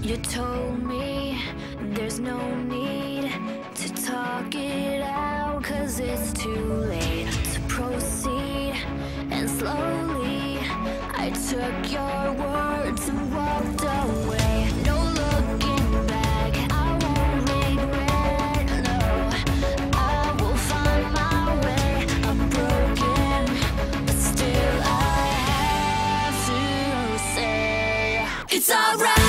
You told me there's no need to talk it out, 'cause it's too late to proceed. And slowly I took your words and walked away. No looking back, I won't regret, no. I will find my way. I'm broken, but still I have to say it's alright.